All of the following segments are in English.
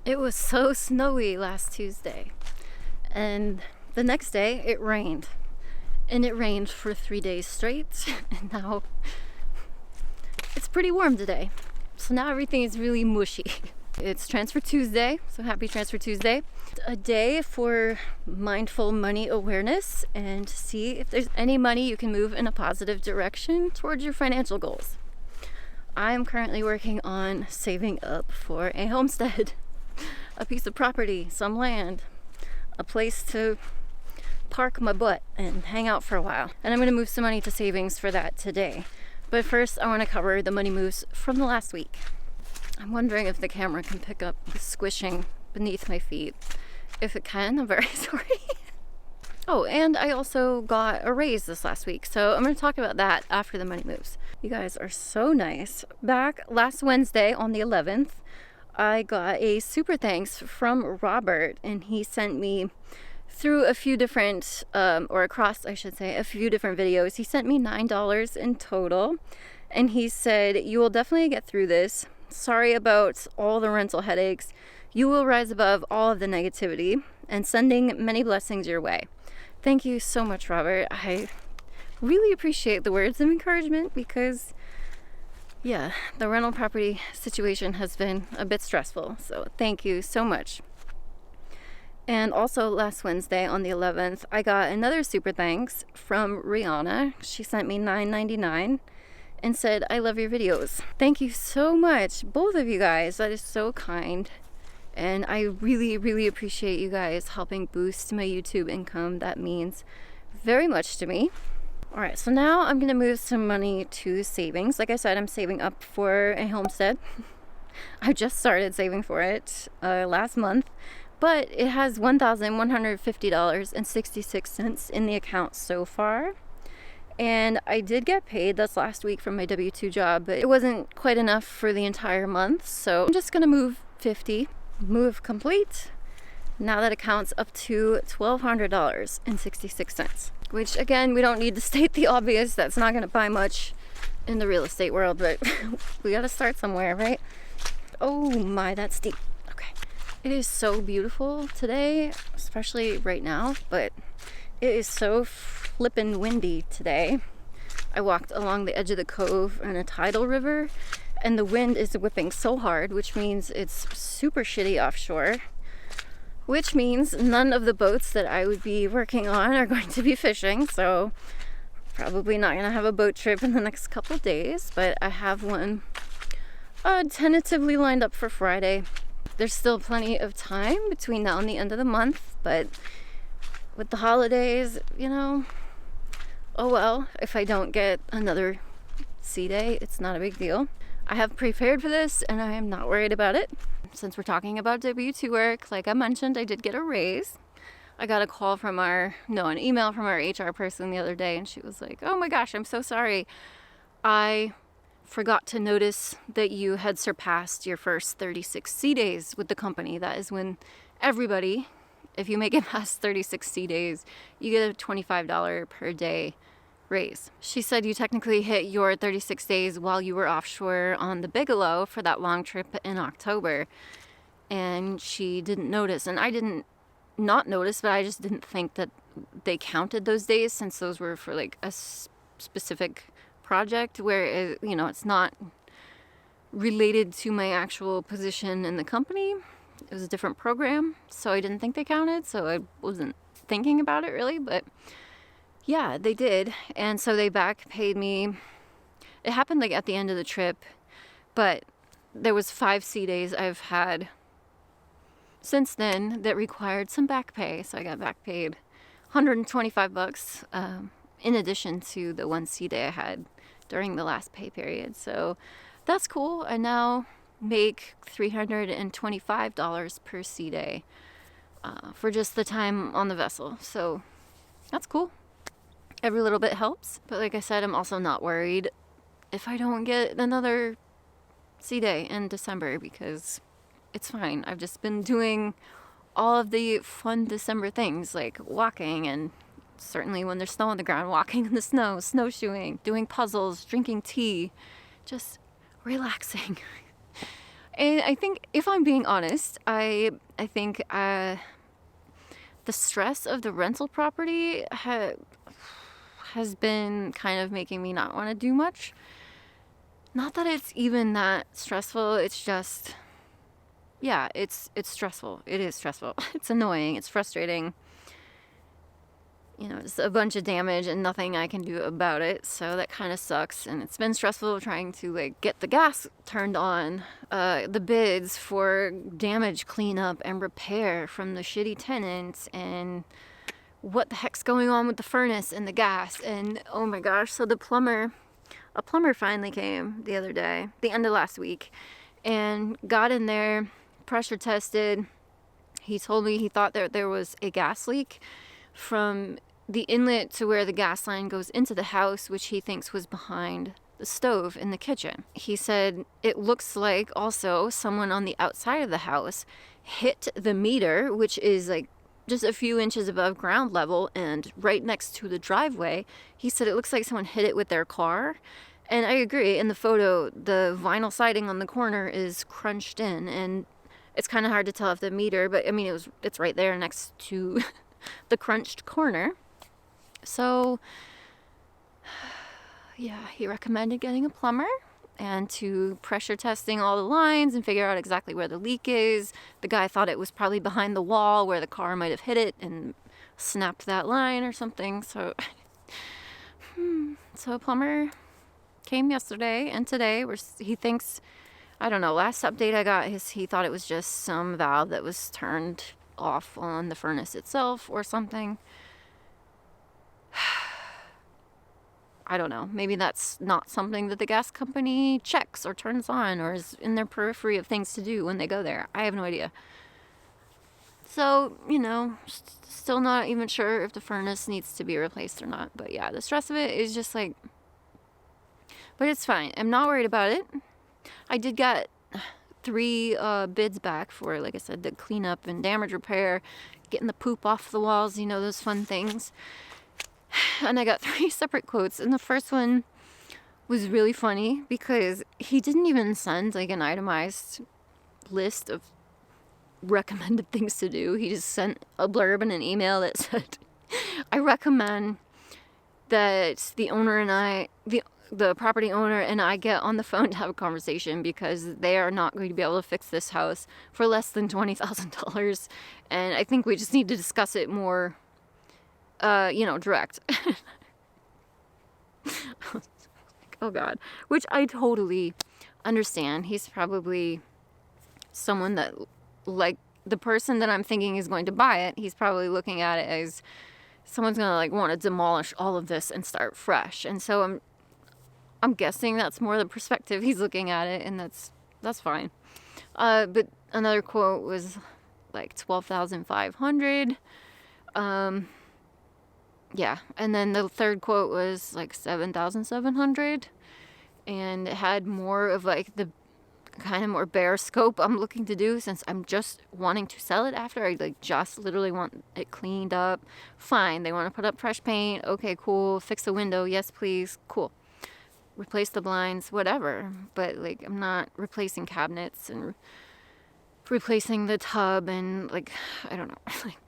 It was so snowy last Tuesday, and the next day it rained, and it rained for 3 days straight, and now it's pretty warm today. So now everything is really mushy. It's Transfer Tuesday, so happy Transfer Tuesday. A day for mindful money awareness and to see if there's any money you can move in a positive direction towards your financial goals. I'm currently working on saving up for a homestead, a piece of property, some land, a place to park my butt and hang out for a while. And I'm going to move some money to savings for that today. But first, I want to cover the money moves from the last week. I'm wondering if the camera can pick up the squishing beneath my feet. If it can, I'm very sorry. Oh, and I also got a raise this last week, so I'm going to talk about that after the money moves. You guys are so nice. Back last Wednesday on the 11th, I got a super thanks from Robert, and he sent me through a few different, across, I should say, a few different videos. He sent me $9 in total, and he said, "You will definitely get through this. Sorry about all the rental headaches. You will rise above all of the negativity, and sending many blessings your way." Thank you so much, Robert. I really appreciate the words of encouragement because, yeah, the rental property situation has been a bit stressful. So thank you so much. And also last Wednesday on the 11th, I got another super thanks from Rihanna. She sent me $9.99 and said, "I love your videos." Thank you so much, both of you guys. That is so kind. And I really, really appreciate you guys helping boost my YouTube income. That means very much to me. All right, so now I'm going to move some money to savings. Like I said, I'm saving up for a homestead. I just started saving for it last month, but it has $1,150.66 in the account so far. And I did get paid this last week from my W-2 job, but it wasn't quite enough for the entire month. So I'm just going to move 50. Move complete. Now that account's up to $1,200.66, which again, we don't need to state the obvious. That's not going to buy much in the real estate world, but we got to start somewhere, right? Oh my, that's deep. Okay. It is so beautiful today, especially right now, but it is so flippin' windy today. I walked along the edge of the cove in a tidal river, and the wind is whipping so hard, which means it's super shitty offshore, which means none of the boats that I would be working on are going to be fishing, so probably not going to have a boat trip in the next couple days, but I have one tentatively lined up for Friday. There's still plenty of time between now and the end of the month, but with the holidays, you know, oh well, if I don't get another sea day, it's not a big deal. I have prepared for this and I am not worried about it. Since we're talking about W-2 work, like I mentioned, I did get a raise. I got an email from our HR person the other day, and she was like, "Oh my gosh, I'm so sorry. I forgot to notice that you had surpassed your first 36 sea days with the company." That is when everybody, if you make it past 36 sea days, you get a $25 per day raise. She said you technically hit your 36 days while you were offshore on the Bigelow for that long trip in October, and she didn't notice, and I didn't not notice, but I just didn't think that they counted those days since those were for like a specific project where it's not related to my actual position in the company. It was a different program, so I didn't think they counted, so I wasn't thinking about it really, but yeah, they did. And so they back paid me. It happened like at the end of the trip, but there was 5 sea days I've had since then that required some back pay. So I got back paid $125 in addition to the 1 sea day I had during the last pay period. So that's cool. I now make $325 per sea day for just the time on the vessel. So that's cool. Every little bit helps. But like I said, I'm also not worried if I don't get another sea day in December because it's fine. I've just been doing all of the fun December things like walking, and certainly when there's snow on the ground, walking in the snow, snowshoeing, doing puzzles, drinking tea, just relaxing. And I think, if I'm being honest, I think the stress of the rental property has been kind of making me not want to do much. Not that it's even that stressful, it's just, yeah, it's stressful. It is stressful. It's annoying, it's frustrating. You know, just a bunch of damage and nothing I can do about it, so that kind of sucks. And it's been stressful trying to like get the gas turned on, the bids for damage cleanup and repair from the shitty tenants, and what the heck's going on with the furnace and the gas. And oh my gosh, so a plumber finally came the other day, the end of last week, and got in there, pressure tested. He told me he thought that there was a gas leak from the inlet to where the gas line goes into the house, which he thinks was behind the stove in the kitchen. He said it looks like also someone on the outside of the house hit the meter, which is like just a few inches above ground level and right next to the driveway. He said it looks like someone hit it with their car. And I agree, in the photo, the vinyl siding on the corner is crunched in, and it's kind of hard to tell if the meter, but I mean, it's right there next to the crunched corner. So, yeah, he recommended getting a plumber and to pressure testing all the lines and figure out exactly where the leak is. The guy thought it was probably behind the wall where the car might have hit it and snapped that line or something. So, so a plumber came yesterday, and today he thinks, I don't know, last update I got, he thought it was just some valve that was turned off on the furnace itself or something. I don't know. Maybe that's not something that the gas company checks or turns on or is in their periphery of things to do when they go there. I have no idea. So, you know, still not even sure if the furnace needs to be replaced or not. But yeah, the stress of it is just like, but it's fine. I'm not worried about it. I did get 3 bids back for, like I said, the cleanup and damage repair, getting the poop off the walls, you know, those fun things. And I got 3 separate quotes, and the first one was really funny because he didn't even send like an itemized list of recommended things to do. He just sent a blurb in an email that said, I recommend that the owner and I, the property owner and I get on the phone to have a conversation because they are not going to be able to fix this house for less than $20,000. And I think we just need to discuss it more, direct. Oh God, which I totally understand. He's probably someone that, like, the person that I'm thinking is going to buy it, he's probably looking at it as someone's gonna like want to demolish all of this and start fresh. And so I'm guessing that's more the perspective he's looking at it, and that's fine. But another quote was like $12,500. Yeah, and then the third quote was like $7,700, and it had more of like the kind of more bare scope I'm looking to do, since I'm just wanting to sell it after. I like just literally want it cleaned up. Fine, they want to put up fresh paint. Okay, cool. Fix the window. Yes, please. Cool. Replace the blinds, whatever. But like, I'm not replacing cabinets and replacing the tub and like, I don't know, like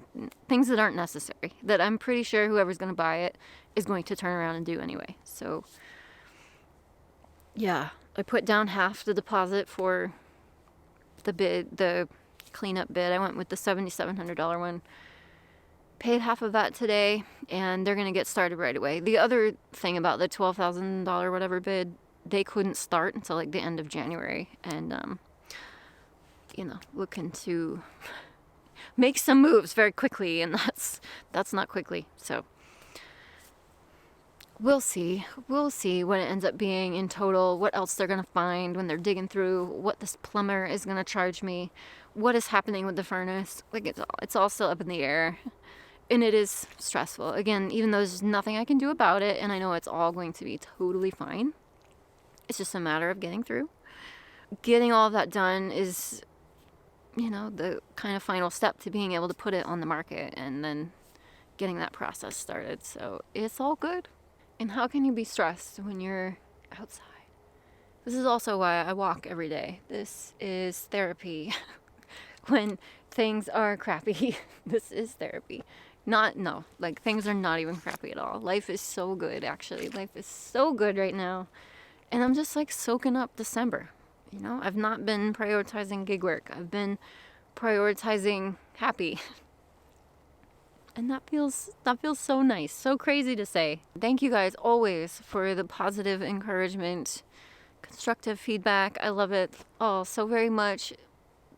things that aren't necessary, that I'm pretty sure whoever's going to buy it is going to turn around and do anyway. So yeah, I put down half the deposit for the cleanup bid. I went with the $7,700 one. Paid half of that today, and they're going to get started right away. The other thing about the $12,000 whatever bid, they couldn't start until like the end of January, and looking to make some moves very quickly, and that's not quickly. So we'll see what it ends up being in total, what else they're going to find when they're digging through, what this plumber is going to charge me, what is happening with the furnace. Like, it's all still up in the air, and it is stressful. Again, even though there's nothing I can do about it, and I know it's all going to be totally fine, it's just a matter of getting through. Getting all of that done is, the kind of final step to being able to put it on the market and then getting that process started. So it's all good. And how can you be stressed when you're outside This is also why I walk every day. This is therapy. When things are crappy, this is therapy. No, like things are not even crappy at all. Life is so good, actually. Life is so good right now. And I'm just like soaking up December. You know, I've not been prioritizing gig work. I've been prioritizing happy. And that feels so nice, so crazy to say. Thank you guys always for the positive encouragement, constructive feedback. I love it all so very much.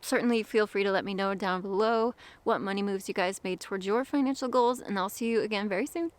Certainly feel free to let me know down below what money moves you guys made towards your financial goals, and I'll see you again very soon.